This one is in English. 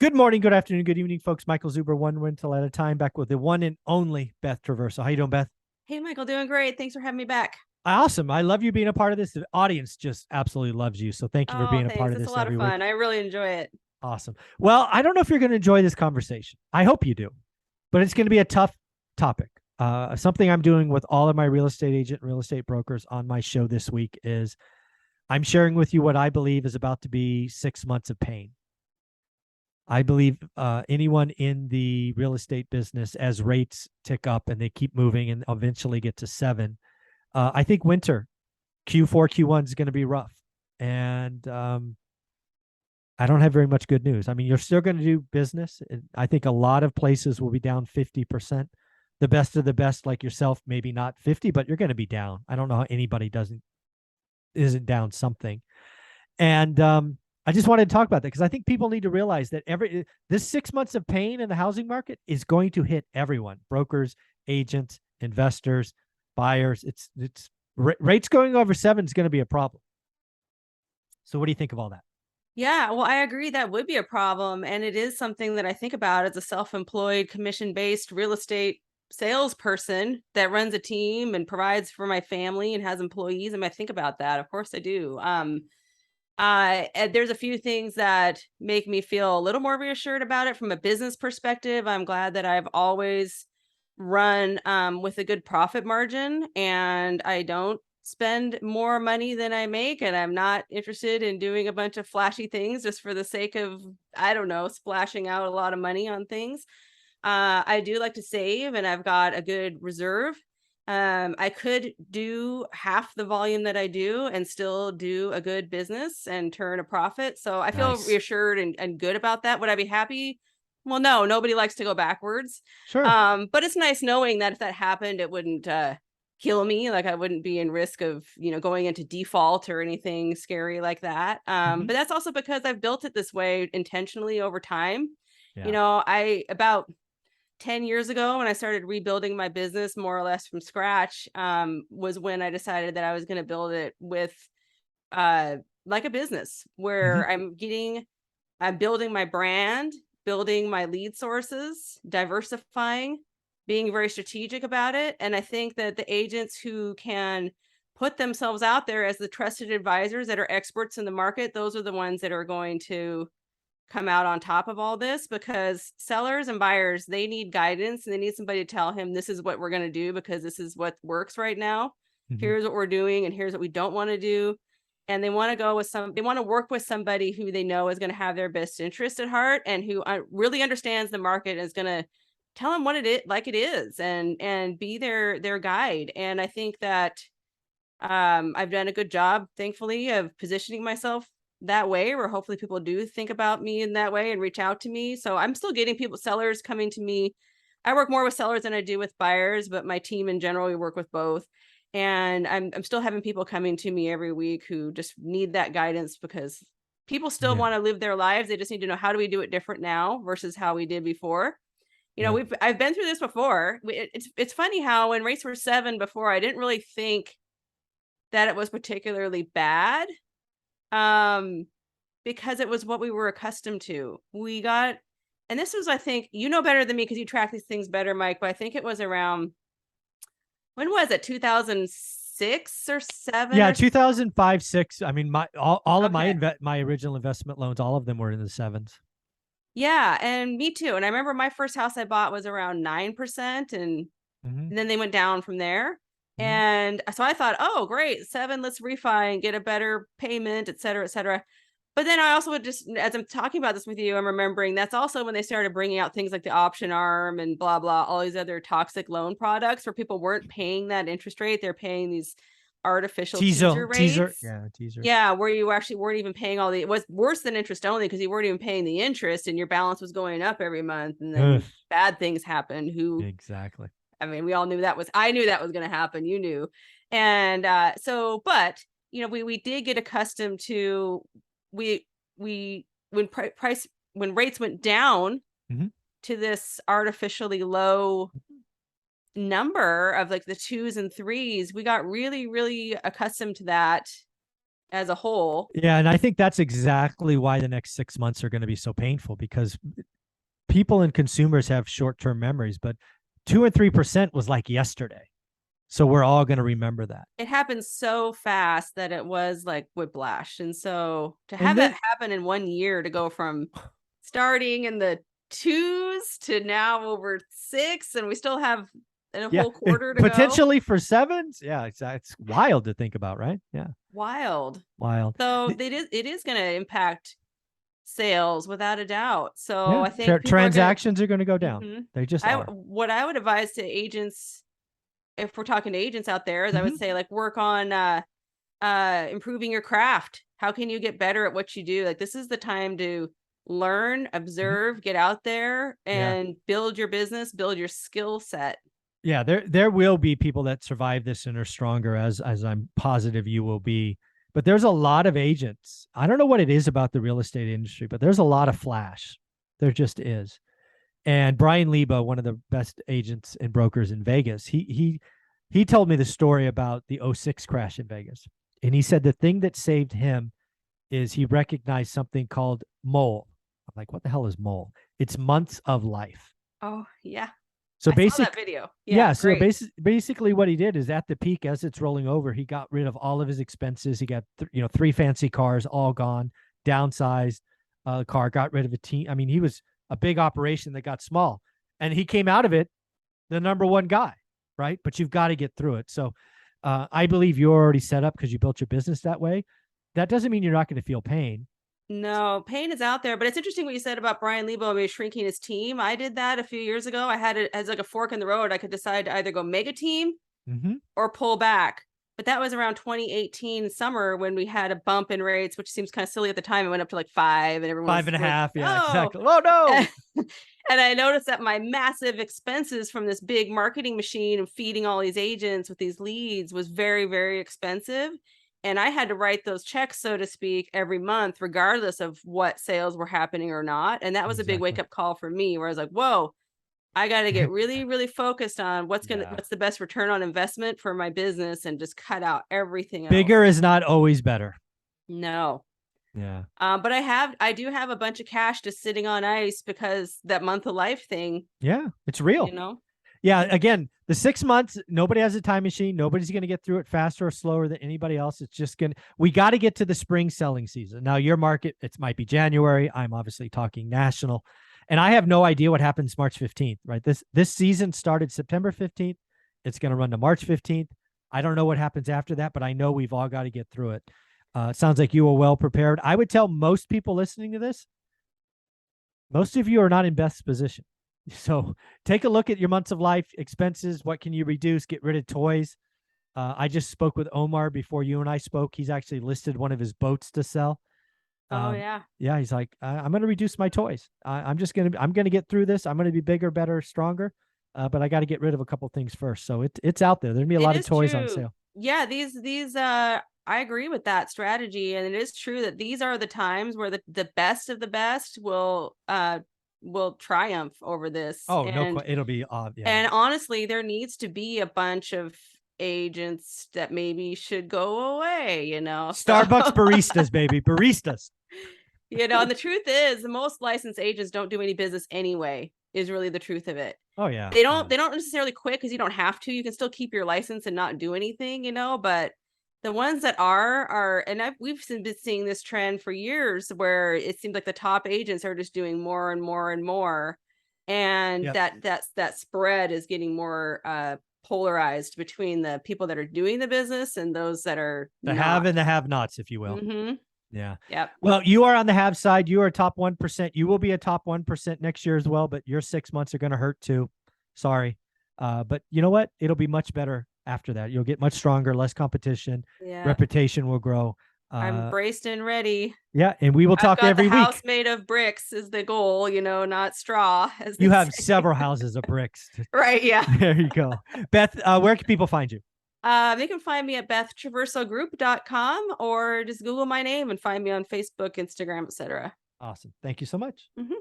Good morning, good afternoon, good evening, folks. Michael Zuber, one rental at a time, back with the one and only Beth Traverso. How you doing, Beth? Hey, Michael, doing great. Thanks for having me back. Awesome. I love you being a part of this. The audience just absolutely loves you. So thank you for Oh, being a part thanks. of It's a this lot of every week. fun. I really enjoy it. Awesome. Well, I don't know if you're going to enjoy this conversation. I hope you do, but it's going to be a tough topic. Something I'm doing with all of my real estate agent and real estate brokers on my show this week is I'm sharing with you what I believe is about to be 6 months of pain. I believe anyone in the real estate business, as rates tick up and they keep moving and eventually get to 7, I think winter Q4, Q1 is going to be rough. And I don't have very much good news. I mean, you're still going to do business. I think a lot of places will be down 50%. The best of the best, like yourself, maybe not 50, but you're going to be down. I don't know how anybody isn't down something. And I just wanted to talk about that because I think people need to realize that this 6 months of pain in the housing market is going to hit everyone: brokers, agents, investors, buyers. Rates going over 7 is going to be a problem. So what do you think of all that? Yeah, well, I agree that would be a problem. And it is something that I think about as a self-employed, commission-based real estate salesperson that runs a team and provides for my family and has employees. And I think about that. Of course I do. And there's a few things that make me feel a little more reassured about it from a business perspective. I'm glad that I've always run with a good profit margin and I don't spend more money than I make. And I'm not interested in doing a bunch of flashy things just for the sake of, I don't know, splashing out a lot of money on things. I do like to save and I've got a good reserve. I could do half the volume that I do and still do a good business and turn a profit. So I feel Nice. reassured and good about that. Would I be happy? Well, no, nobody likes to go backwards. Sure. But it's nice knowing that if that happened, it wouldn't kill me. Like I wouldn't be in risk of, going into default or anything scary like that. Hmm. But that's also because I've built it this way intentionally over time. Yeah. I about 10 years ago when I started rebuilding my business more or less from scratch, was when I decided that I was going to build it with uh like a business Hmm. where I'm building my brand, building my lead sources, diversifying, being very strategic about it. And I think that the agents who can put themselves out there as the trusted advisors that are experts in the market, those are the ones that are going to come out on top of all this, because sellers and buyers, they need guidance and they need somebody to tell him this is what we're going to do because this is what works right now. Hmm. Here's what we're doing and here's what we don't want to do. And they want to they want to work with somebody who they know is going to have their best interest at heart and who really understands the market and is going to tell them what it is, like it is, and be their guide. And I think that I've done a good job, thankfully, of positioning myself that way, where hopefully people do think about me in that way and reach out to me. So I'm still getting sellers coming to me. I work more with sellers than I do with buyers, but my team in general, we work with both. And I'm still having people coming to me every week who just need that guidance because people still Yeah. want to live their lives. They just need to know, how do we do it different now versus how we did before? Yeah. I've been through this before. It's funny how when rates were 7 before, I didn't really think that it was particularly bad, um, because it was what we were accustomed to. And this was, I think, better than me because you track these things better, Mike, but I think it was around, when was it? 2006 or 7 Yeah. or 2005, 6. I mean, all of okay. my original investment loans, all of them were in the 7s. Yeah, and me too. And I remember my first house I bought was around 9% Hmm. and then they went down from there. Hmm. And so I thought, oh, great, 7, let's refi and get a better payment, et cetera, et cetera. But then I also would just, as I'm talking about this with you, I'm remembering that's also when they started bringing out things like the option arm and blah, blah, all these other toxic loan products where people weren't paying that interest rate. They're paying these artificial teaser Teaser. rates. Yeah. Teasers. Yeah, where you actually weren't even paying it was worse than interest only because you weren't even paying the interest and your balance was going up every month. And Ugh, then bad things happened. exactly. I mean, we all knew I knew that was going to happen. You knew. And but we did get accustomed to, we, when price, when rates went down Hmm. to this artificially low number of like the 2s and 3s, we got really, really accustomed to that. as a whole. Yeah. And I think that's exactly why the next 6 months are going to be so painful, because people and consumers have short-term memories, but 2 and 3% was like yesterday. So we're all going to remember that. It happened so fast that it was like whiplash. And so to have And that then, happen in 1 year, to go from starting in the twos to now over six, and we still have a yeah, whole quarter to go. potentially for sevens. Yeah, it's wild to think about, right? Yeah, Wild. wild. So it is going to impact sales without a doubt. So Yeah, I think people transactions are going to go down. Mhm. They just are. What I would advise to agents, if we're talking to agents out there, is I would Mhm. say, like, work on improving your craft. How can you get better at what you do? Like, this is the time to learn, Mhm. observe, get out there Yeah. and build your business, build your skill set. Yeah, there will be people that survive this and are stronger, as I'm positive you will be. But there's a lot of agents. I don't know what it is about the real estate industry, but there's a lot of flash. There just is. And Brian Leba, one of the best agents and brokers in Vegas, he told me the story about the '06 crash in Vegas. And he said the thing that saved him is he recognized something called mole. I'm like, what the hell is mole? It's months of life. Oh, yeah. So I saw that video. Yeah, yeah. So great. basically, what he did is at the peak, as it's rolling over, he got rid of all of his expenses. He got 3 fancy cars, all gone, downsized car, got rid of a team. I mean, he was a big operation that got small, and he came out of it the number one guy, right? But you've got to get through it. So I believe you're already set up because you built your business that way. That doesn't mean you're not going to feel pain. No, pain is out there, but it's interesting what you said about Brian Lebo maybe shrinking his team. I did that a few years ago. I had it as like a fork in the road. I could decide to either go mega team Mm-hmm. or pull back. But that was around 2018 summer when we had a bump in rates, which seems kind of silly at the time. It went up to like 5, and everyone Five was and a like, half. Yeah, oh. exactly. Oh, no. And I noticed that my massive expenses from this big marketing machine and feeding all these agents with these leads was very, very expensive. And I had to write those checks, so to speak, every month, regardless of what sales were happening or not. And that was a big Exactly. wake up call for me, where I was like, whoa, I got to get really, really focused on what's Yeah. the best return on investment for my business, and just cut out everything else. Bigger is not always better. No. Yeah. But I do have a bunch of cash just sitting on ice, because that month of life thing, Yeah. It's real. you know. Yeah. Again, the 6 months, nobody has a time machine. Nobody's going to get through it faster or slower than anybody else. It's just we got to get to the spring selling season. Now, your market, it might be January. I'm obviously talking national. And I have no idea what happens March 15th, right? This season started September 15th. It's going to run to March 15th. I don't know what happens after that, but I know we've all got to get through it. It sounds like you were well prepared. I would tell most people listening to this, most of you are not in best position. So take a look at your months of life expenses. What can you reduce? Get rid of toys. I just spoke with Omar before you and I spoke. He's actually listed one of his boats to sell. Oh, yeah. Yeah, he's like, I'm going to reduce my toys. I'm going to get through this. I'm going to be bigger, better, stronger. But I got to get rid of a couple things first. So it's out there. There'll be a lot of toys on sale. Yeah, these I agree with that strategy, and it is true that these are the times where the best of the best will triumph over this. Oh, no, it'll be yeah. And honestly, there needs to be a bunch of agents that maybe should go away, Starbucks baristas, baby, baristas. And the truth is, most licensed agents don't do any business anyway, is really the truth of it. Oh, yeah. They don't necessarily quit, because you don't have to. You can still keep your license and not do anything, but the ones that are, and we've been seeing this trend for years, where it seems like the top agents are just doing more and more and more. And Yep. that spread is getting more polarized between the people that are doing the business and those that are the not. have and the have-nots, if you will. Mm-hmm. Yeah. Yep. Well, you are on the have side. You are top 1%. You will be a top 1% next year as well, but your 6 months are going to hurt too. Sorry. But you know what? It'll be much better after that. You'll get much stronger, less competition. Yeah. Reputation will grow. I'm braced and ready. Yeah. And we will talk every week. The house made of bricks is the goal, not straw. You have several houses of bricks. Right. Yeah. There you go. Beth, where can people find you? They can find me at bethtraversogroup.com, or just Google my name and find me on Facebook, Instagram, etc. Awesome. Thank you so much. Mm-hmm.